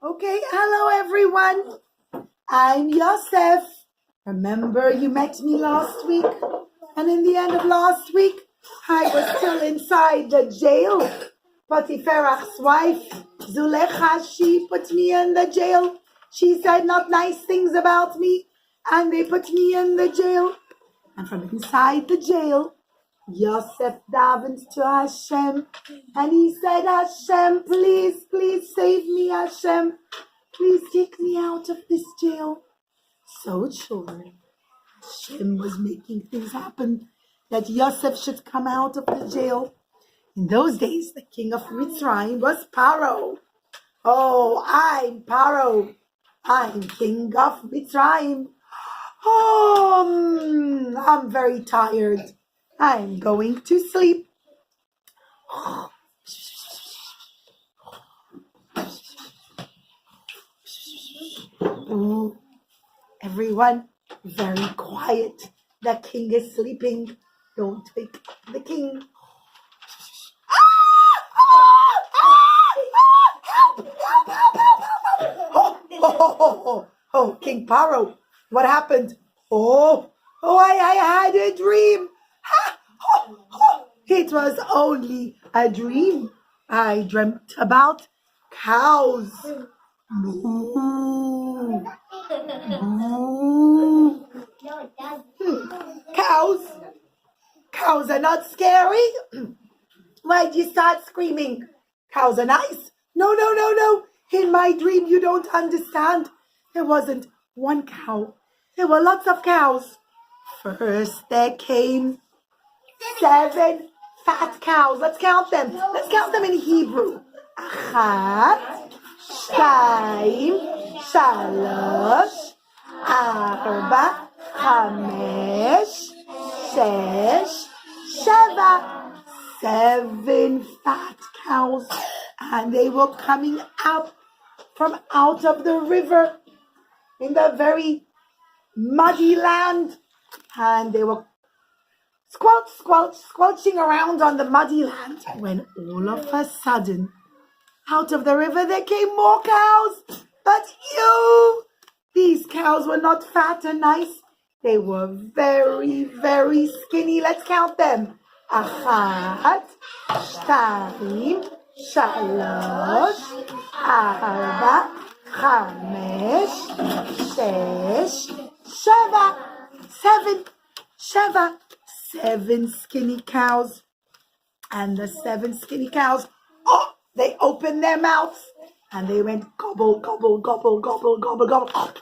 Okay, hello everyone. I'm Yosef. Remember you met me last week? And in the end of last week, I was still inside the jail. Potipharach's wife, Zulecha, she put me in the jail. She said not nice things about me, and they put me in the jail. And from inside the jail, Yosef davened to Hashem, and he said, Hashem, please, please save me, Hashem. Please take me out of this jail. So children, Hashem was making things happen that Yosef should come out of the jail. In those days, the king of Mitzrayim was Paro. Oh, I'm Paro. I'm king of Mitzrayim. Oh, I'm very tired. I'm going to sleep. Oh, everyone, very quiet. The king is sleeping. Don't wake the king. Oh, King Paro, what happened? I had a dream. It was only a dream. I dreamt about cows. Moo. Moo. Cows are not scary. Why'd you start screaming? Cows are nice. No. In my dream, you don't understand. There wasn't one cow. There were lots of cows. First, there came 7 fat cows. Let's count them. Let's count them in Hebrew. Achat, shtayim, shalosh, arba, chamesh, shesh, sheva. 7 fat cows. And they were coming out from out of the river in the very muddy land. And they were squelching around on the muddy land. When all of a sudden, out of the river there came more cows. But these cows were not fat and nice. They were very, very skinny. Let's count them. Achat, shtayim, shalosh, arba, chamesh, shesh, sheva. 7 skinny cows. And the 7 skinny cows, they opened their mouths and they went gobble, gobble, gobble, gobble, gobble, gobble.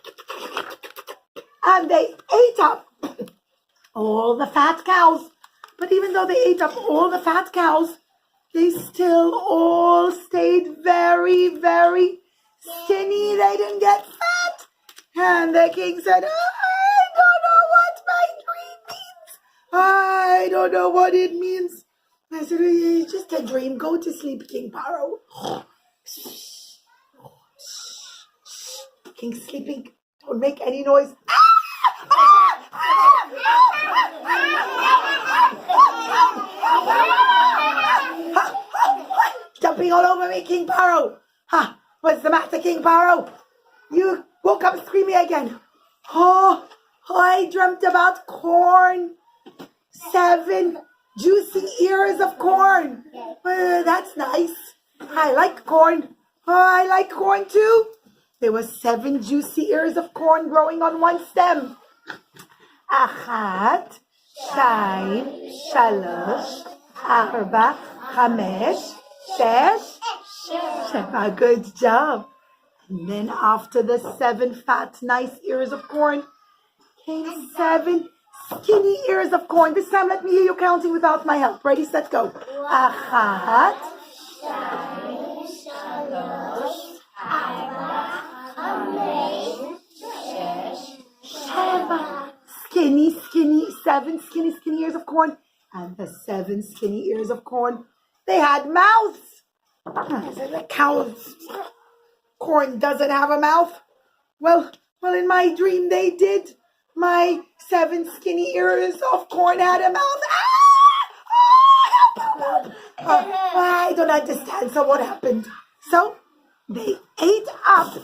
And they ate up all the fat cows. But even though they ate up all the fat cows, they still all stayed very, very skinny. They didn't get fat. And the king said, I don't know what my dream means. I don't know what it means. I said, it's just a dream. Go to sleep, King Paro. King's sleeping. Don't make any noise. Jumping all over me, King Paro. What's the matter, King Paro? You woke up screaming again. I dreamt about corn. 7 juicy ears of corn. That's nice. I like corn. I like corn too. There were 7 juicy ears of corn growing on one stem. Achat, shtayim, shalosh, arba, chamesh, shesh, sheva. Good job. And then after the 7 fat, nice ears of corn came 7 skinny ears of corn. This time let me hear you counting without my help. Ready, set, go. Achat, shtayim, shalosh, arba, chamesh, shesh, sheva. Skinny, 7 skinny ears of corn. And the 7 skinny ears of corn, they had mouths. I said, the cow's corn doesn't have a mouth. Well, in my dream they did. My 7 skinny ears of corn had a mouth. I don't understand. So what happened? So They ate up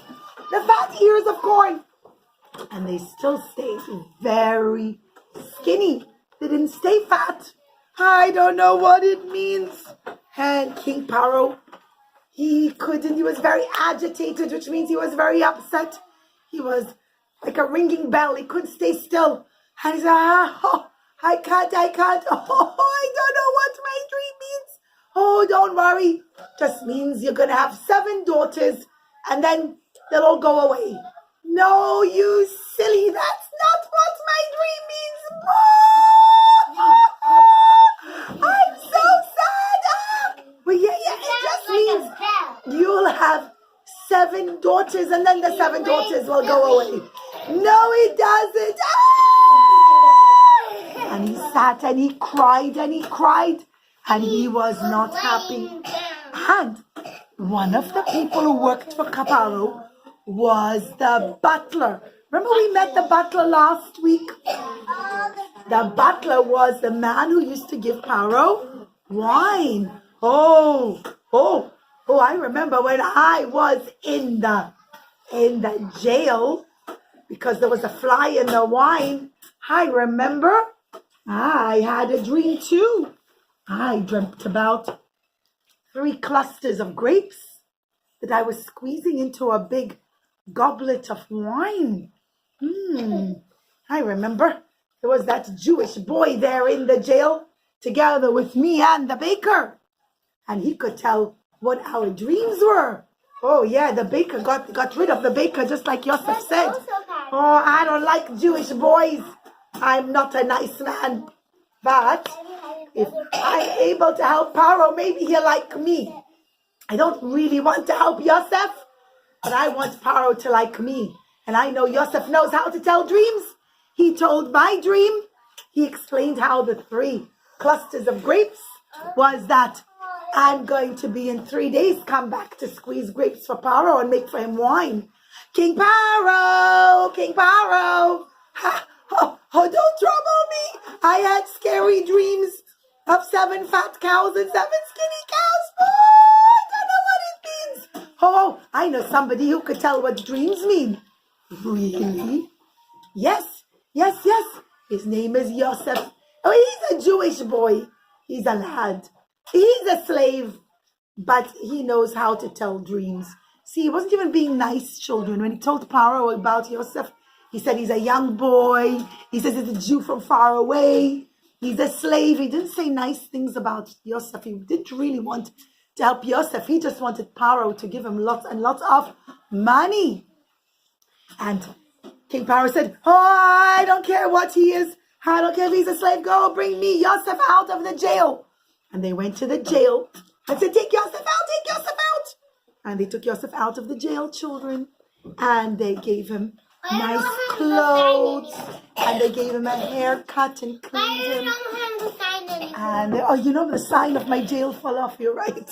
the fat ears of corn. And they still stayed very skinny. They didn't stay fat. I don't know what it means. And King Paro, he was very agitated, which means he was very upset. He was like a ringing bell. He couldn't stay still. And he said, I can't. Oh, I don't know what my dream means. Oh, don't worry. Just means you're going to have 7 daughters and then they'll all go away. No, you silly. That's not what my dream means. I'm so sad. Well, yeah, it just means you'll have 7 daughters and then the 7 daughters will go away. No, it doesn't. And he sat and he cried and he was not happy. And one of the people who worked for Paro was the butler. Remember we met the butler last week? The butler was the man who used to give Paro wine. Oh, I remember when I was in the jail because there was a fly in the wine. I remember I had a dream too. I dreamt about 3 clusters of grapes that I was squeezing into a big goblet of wine. I remember there was that Jewish boy there in the jail together with me and the baker. And he could tell what our dreams were. Oh yeah, the baker got rid of the baker just like Yosef said. Oh, I don't like Jewish boys. I'm not a nice man. But if I'm able to help Paro, maybe he'll like me. I don't really want to help Yosef, but I want Paro to like me. And I know Yosef knows how to tell dreams. He told my dream. He explained how the 3 clusters of grapes was that I'm going to be in 3 days come back to squeeze grapes for Paro and make for him wine. King Paro! Don't trouble me. I had scary dreams of 7 fat cows and 7 skinny cows. Oh, I don't know what it means. Oh, I know somebody who could tell what dreams mean. Really? Yes. His name is Yosef. Oh, he's a Jewish boy. He's a lad. He's a slave. But he knows how to tell dreams. See, he wasn't even being nice, children. When he told Paro about Yosef, he said he's a young boy. He says he's a Jew from far away. He's a slave. He didn't say nice things about Yosef. He didn't really want to help Yosef. He just wanted Paro to give him lots and lots of money. And King Paro said, oh, I don't care what he is. I don't care if he's a slave. Go bring me Yosef out of the jail. And they went to the jail and said, take Yosef out. And they took Yosef out of the jail, children. And they gave him nice clothes. And they gave him a haircut and cleaned him. And you know the sign of my jail fell off. You're right.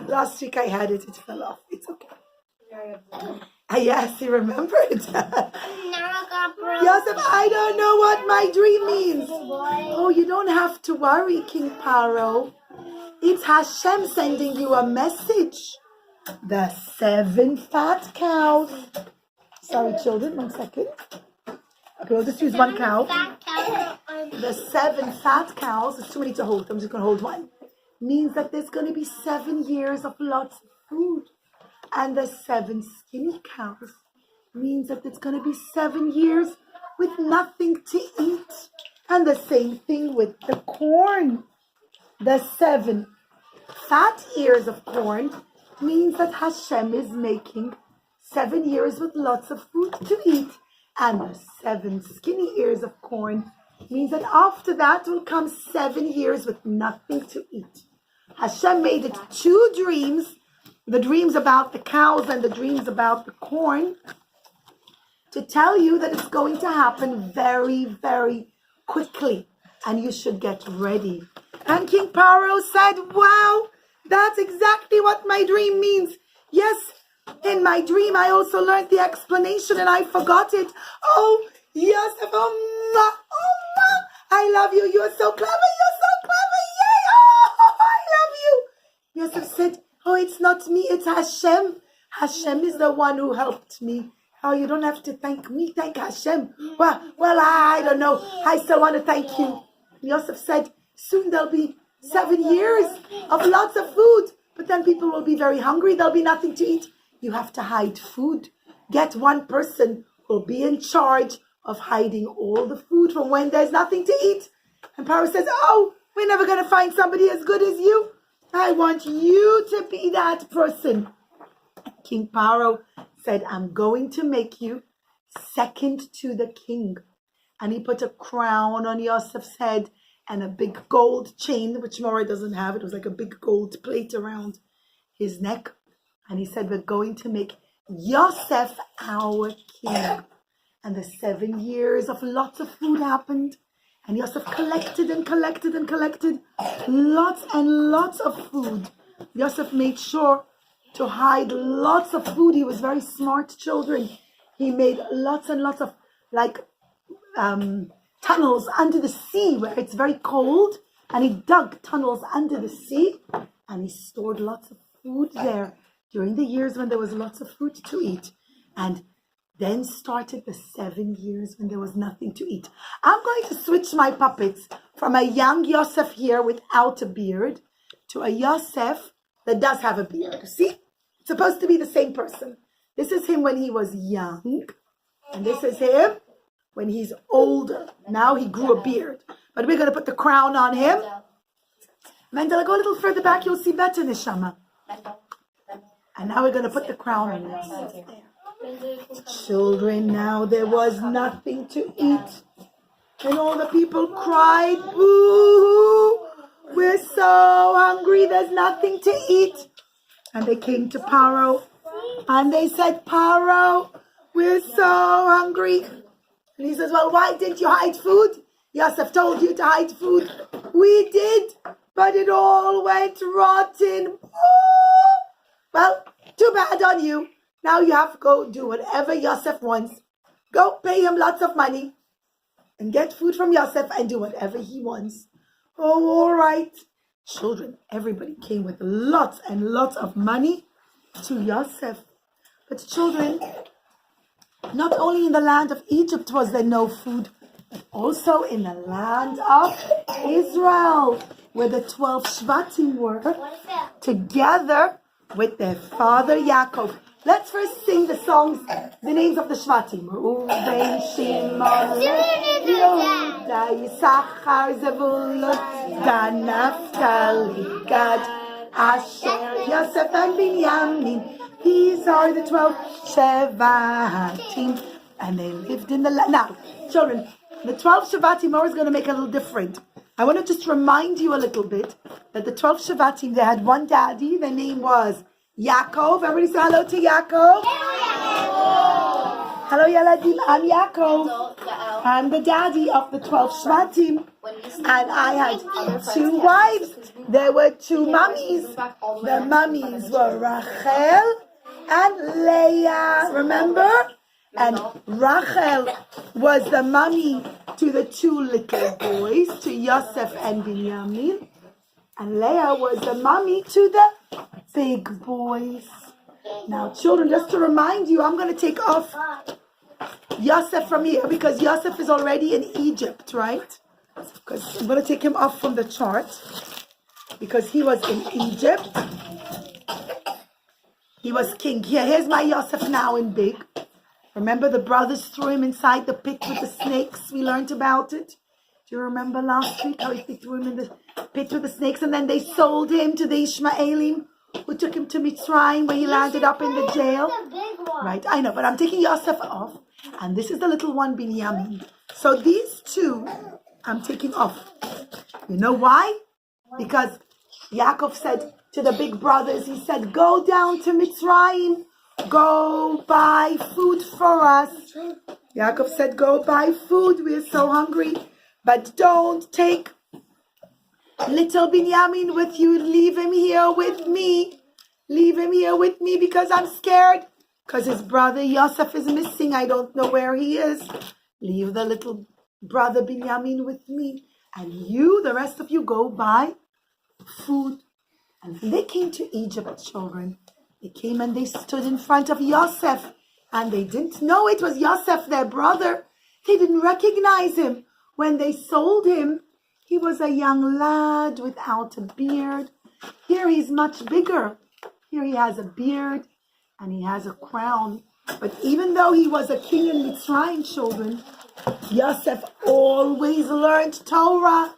Last week I had it. It fell off. It's okay. Yes, he remembered. Yosef, I don't know what my dream means. Oh, you don't have to worry, King Paro. It's Hashem sending you a message. The 7 fat cows. Sorry, children, 1 second. Okay, we'll just use 1 cow. The 7 fat cows, it's too many to hold. I'm just going to hold 1. Means that there's going to be 7 years of lots of food. And the 7 skinny cows means that it's going to be 7 years with nothing to eat. And the same thing with the corn. The 7 fat ears of corn means that Hashem is making 7 years with lots of food to eat. And the 7 skinny ears of corn means that after that will come 7 years with nothing to eat. Hashem made it 2 dreams, the dreams about the cows and the dreams about the corn, to tell you that it's going to happen very, very quickly. And you should get ready. And King Paro said, wow, that's exactly what my dream means. Yes, in my dream, I also learned the explanation and I forgot it. Oh, Yosef, oh, I love you. You're so clever. Yay. Oh, I love you. Yosef said, oh, it's not me. It's Hashem. Hashem is the one who helped me. Oh, you don't have to thank me. Thank Hashem. Well, I don't know. I still want to thank you. Yosef said, soon there'll be 7 years of lots of food. But then people will be very hungry. There'll be nothing to eat. You have to hide food. Get one person who will be in charge of hiding all the food from when there's nothing to eat. And Paro says, oh, we're never going to find somebody as good as you. I want you to be that person. King Paro said, I'm going to make you second to the king. And he put a crown on Yosef's head and a big gold chain, which Mora doesn't have. It was like a big gold plate around his neck. And he said, we're going to make Yosef our king. And the 7 years of lots of food happened. And Yosef collected and collected and collected lots and lots of food. Yosef made sure to hide lots of food. He was very smart children. He made lots and lots of tunnels under the sea where it's very cold. And he dug tunnels under the sea. And he stored lots of food there during the years when there was lots of food to eat. And then started the 7 years when there was nothing to eat. I'm going to switch my puppets from a young Yosef here without a beard to a Yosef that does have a beard. See? It's supposed to be the same person. This is him when he was young. And this is him when he's older. Now he grew a beard. But we're going to put the crown on him. Mendel, go a little further back. You'll see better, Neshama. And now we're going to put the crown on Yosef there. Children, now there was nothing to eat. And all the people cried, boo, we're so hungry, there's nothing to eat. And they came to Paro and they said, Paro, we're so hungry. And he says, well, why didn't you hide food? Yosef told you to hide food. We did, but it all went rotten. Well, too bad on you. Now you have to go do whatever Yosef wants. Go pay him lots of money and get food from Yosef and do whatever he wants. Oh, all right. Children, everybody came with lots and lots of money to Yosef. But children, not only in the land of Egypt was there no food, but also in the land of Israel, where the 12 Shvatim were, together with their father Yaakov. Let's first sing the songs, the names of the Shvatim. Reuven, Shimon, Yehuda, Yisachar, Zevulun, Dan, Naphtali, Gad, Asher, Yosef, and Binyamin. These are the 12 Shvatim. And they lived in the land. Now, children, the 12 Shvatim are going to make it a little different. I want to just remind you a little bit that the 12 Shvatim, they had one daddy. Their name was Yaakov. Everybody say hello to Yaakov. Hello, Yaladim. I'm Yaakov. I'm the daddy of the 12 Shvatim. And I had 2 wives. There were 2 mummies. The mummies were Rachel and Leah. Remember? And Rachel was the mummy to the 2 little boys, to Yosef and Binyamin. And Leah was the mummy to the big boys. Now, children, just to remind you, I'm going to take off Yosef from here because Yosef is already in Egypt, right? Because I'm going to take him off from the chart because he was in Egypt. He was king. Here's my Yosef now in big. Remember the brothers threw him inside the pit with the snakes? We learned about it. Do you remember last week how they threw him in the pit with the snakes and then they sold him to the Ishmaelim who took him to Mitzrayim where he landed up in the jail? Right, I know, but I'm taking Yosef off. And this is the little one, Binyamin. So these 2 I'm taking off. You know why? Because Yaakov said to the big brothers, he said, go down to Mitzrayim. Go buy food for us. Yaakov said, go buy food. We're so hungry. But don't take little Binyamin with you. Leave him here with me. Leave him here with me because I'm scared. Because his brother Yosef is missing. I don't know where he is. Leave the little brother Binyamin with me. And you, the rest of you, go buy food. And when they came to Egypt, children, They came and they stood in front of Yosef, and they didn't know it was Yosef, their brother. They didn't recognize him. When they sold him, he was a young lad without a beard. Here he's much bigger. Here he has a beard and he has a crown. But even though he was a king in Mitzrayim, children, Yosef always learned Torah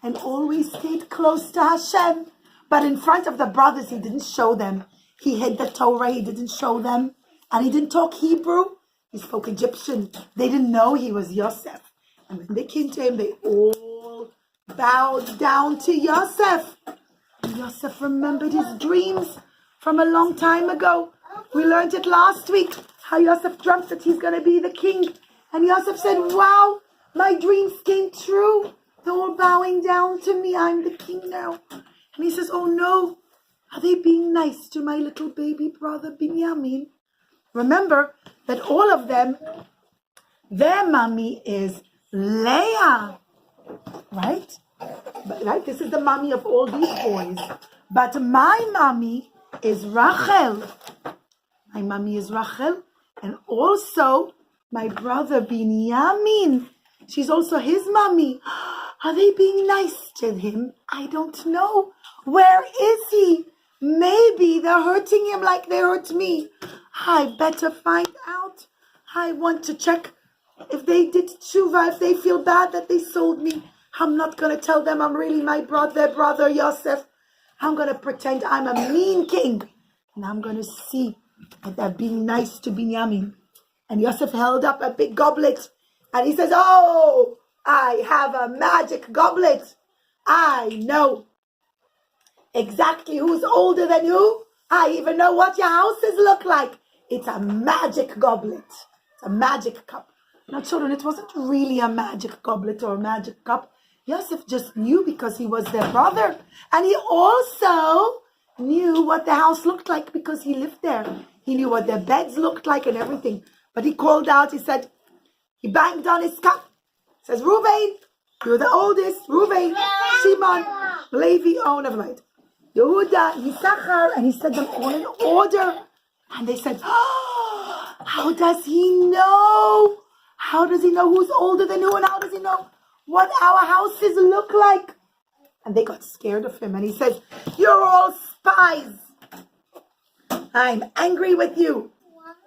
and always stayed close to Hashem. But in front of the brothers, he didn't show them. He hid the Torah, he didn't show them. And he didn't talk Hebrew, he spoke Egyptian. They didn't know he was Yosef. And when they came to him, they all bowed down to Yosef. And Yosef remembered his dreams from a long time ago. We learned it last week, how Yosef dreamt that he's going to be the king. And Yosef said, wow, my dreams came true. They're all bowing down to me. I'm the king now. And he says, oh no, are they being nice to my little baby brother Binyamin? Remember that all of them, their mommy is Leah, right? Right? This is the mommy of all these boys. But my mommy is Rachel. My mommy is Rachel. And also my brother Binyamin. She's also his mommy. Are they being nice to him? I don't know. Where is he? Maybe they're hurting him like they hurt me. I better find out. I want to check if they did tshuva, if they feel bad that they sold me. I'm not going to tell them I'm really their brother Yosef. I'm going to pretend I'm a mean king. And I'm going to see that they're being nice to Binyamin. And Yosef held up a big goblet. And he says, oh, I have a magic goblet. I know exactly who's older than who. I even know what your houses look like. It's a magic goblet. It's a magic cup. Now, children, it wasn't really a magic goblet or a magic cup. Yosef just knew because he was their brother. And he also knew what the house looked like because he lived there. He knew what their beds looked like and everything. But he called out, he said, he banged on his cup. He says, Reuben, you're the oldest. Reuben, Shimon, Levi, oh, never mind. Yehuda, Yisachar, and he said them all in order. And they said, oh, how does he know? How does he know who's older than who? And how does he know what our houses look like? And they got scared of him. And he says, you're all spies. I'm angry with you.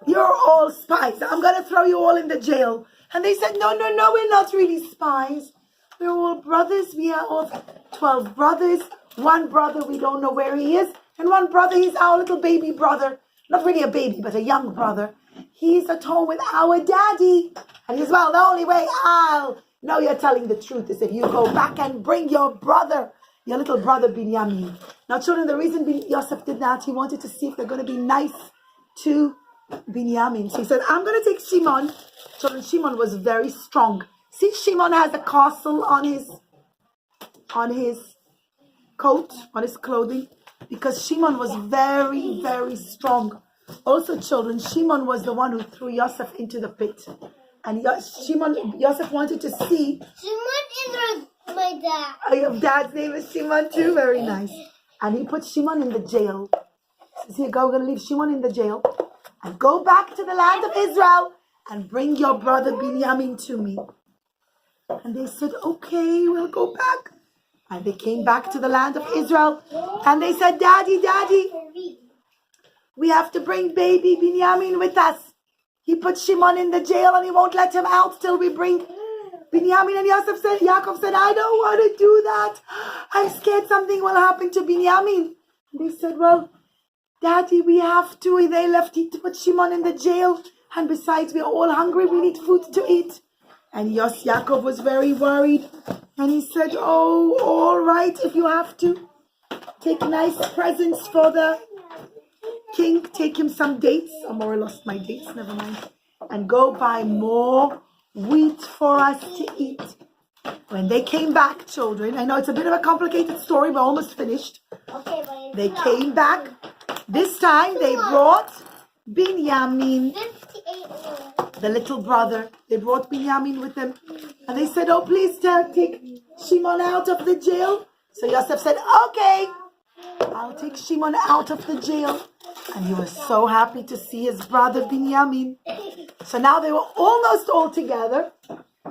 You're all spies. I'm going to throw you all in the jail. And they said, no, we're not really spies. We're all brothers. We are all 12 brothers. One brother, we don't know where he is. And one brother, he's our little baby brother. Not really a baby, but a young brother. He's at home with our daddy. And he says, well, the only way I'll know you're telling the truth is if you go back and bring your brother, your little brother Binyamin. Now, children, the reason Yosef did that, he wanted to see if they're going to be nice to Binyamin. So he said, I'm going to take Shimon. Children, Shimon was very strong. See, Shimon has a castle on his coat, on his clothing, because Shimon was very, very strong. Also, children, Shimon was the one who threw Yosef into the pit. And Yosef wanted to see. Shimon is my dad. Your dad's name is Shimon too? Very nice. And he put Shimon in the jail. He says, here, we're going to leave Shimon in the jail. And go back to the land of Israel and bring your brother Binyamin to me. And they said, okay, we'll go back. And they came back to the land of Israel. And they said, Daddy, we have to bring baby Binyamin with us. He put Shimon in the jail and he won't let him out till we bring Binyamin. And Yaakov said, I don't want to do that. I'm scared something will happen to Binyamin. And they said, well, Daddy, we have to. They left to put Shimon in the jail. And besides, we're all hungry. We need food to eat. And Yaakov was very worried. And he said, oh, all right, if you have to. Take nice presents for the king. Take him some dates. I lost my dates, never mind. And go buy more wheat for us to eat. When they came back, children, I know it's a bit of a complicated story, but almost finished. Okay, but they came back. This time they brought Binyamin, the little brother. They brought Binyamin with them. And they said, oh, please take Shimon out of the jail. So Yosef said, okay, I'll take Shimon out of the jail. And he was so happy to see his brother Binyamin. So now they were almost all together.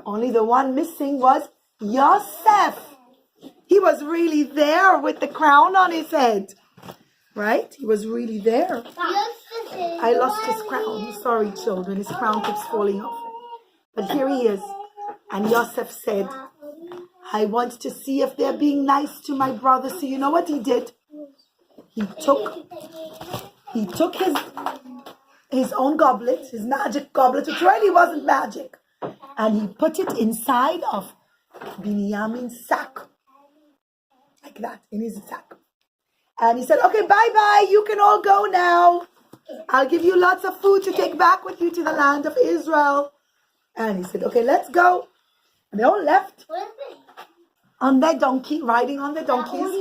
Only the one missing was Yosef. He was really there with the crown on his head. Right? He was really there. I lost his crown. Sorry, children. His crown keeps falling off. But here he is. And Yosef said, I want to see if they're being nice to my brother. So you know what he did? He took his own goblet, his magic goblet, which really wasn't magic, and he put it inside of Binyamin's sack. Like that, in his sack. And he said, okay, bye-bye, you can all go now. I'll give you lots of food to take back with you to the land of Israel. And he said, okay, let's go. And they all left on their donkey, riding on their donkeys.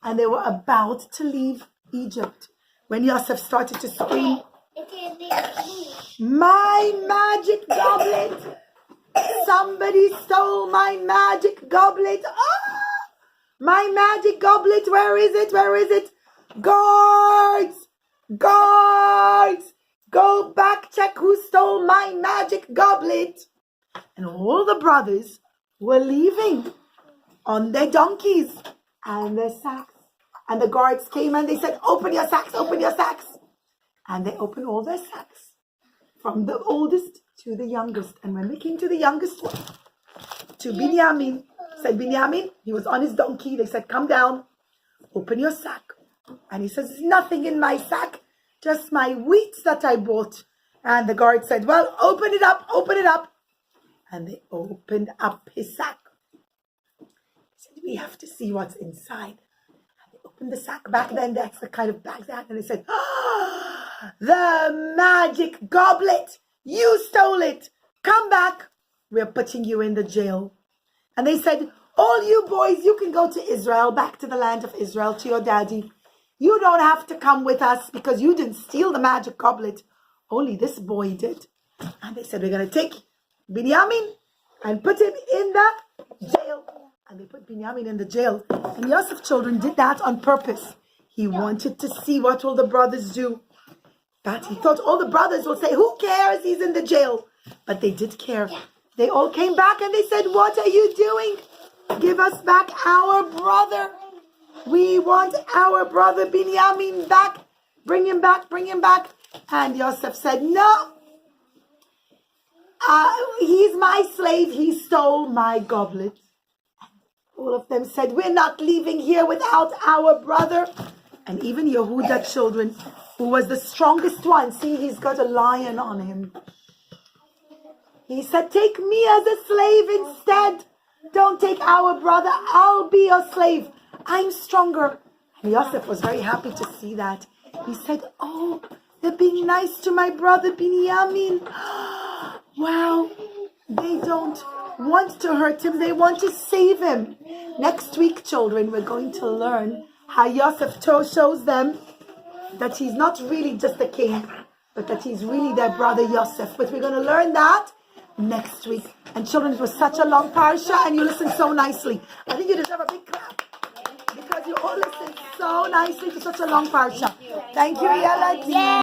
And they were about to leave Egypt when Yosef started to scream, my magic goblet! Somebody stole my magic goblet! My magic goblet, where is it? Where is it? Guards! Guards! Go back, check who stole my magic goblet. And all the brothers were leaving on their donkeys and their sacks. And the guards came and they said, open your sacks, open your sacks. And they opened all their sacks, from the oldest to the youngest. And when they came to the youngest one, to Binyamin, said, Binyamin, he was on his donkey. They said, come down, open your sack. And he says, there's nothing in my sack, just my wheat that I bought. And the guard said, well, open it up, open it up. And they opened up his sack. He said, we have to see what's inside. And they opened the sack. Back then, that's the kind of bag they had. And they said, the magic goblet, you stole it. Come back. We're putting you in the jail. And they said, all you boys, you can go to Israel, back to the land of Israel, to your daddy. You don't have to come with us because you didn't steal the magic goblet. Only this boy did. And they said, we're going to take Binyamin and put him in the jail. And they put Binyamin in the jail. And Yosef children did that on purpose. He wanted to see what will the brothers do. But he thought all the brothers will say, who cares? He's in the jail. But they did care. They all came back and they said, what are you doing? Give us back our brother. We want our brother Binyamin back. Bring him back, bring him back. And Yosef said, no. He's my slave. He stole my goblet. All of them said, we're not leaving here without our brother. And even Yehuda children, who was the strongest one. See, he's got a lion on him. He said, take me as a slave instead. Don't take our brother. I'll be your slave. I'm stronger. And Yosef was very happy to see that. He said, oh, they're being nice to my brother Binyamin. Wow. They don't want to hurt him. They want to save him. Next week, children, we're going to learn how Yosef shows them that he's not really just a king, but that he's really their brother Yosef. But we're going to learn that next week. And children, it was such a long parsha and you listened so nicely. I think you deserve a big clap because you all listened so nicely to such a long parsha. Thank you, Yala.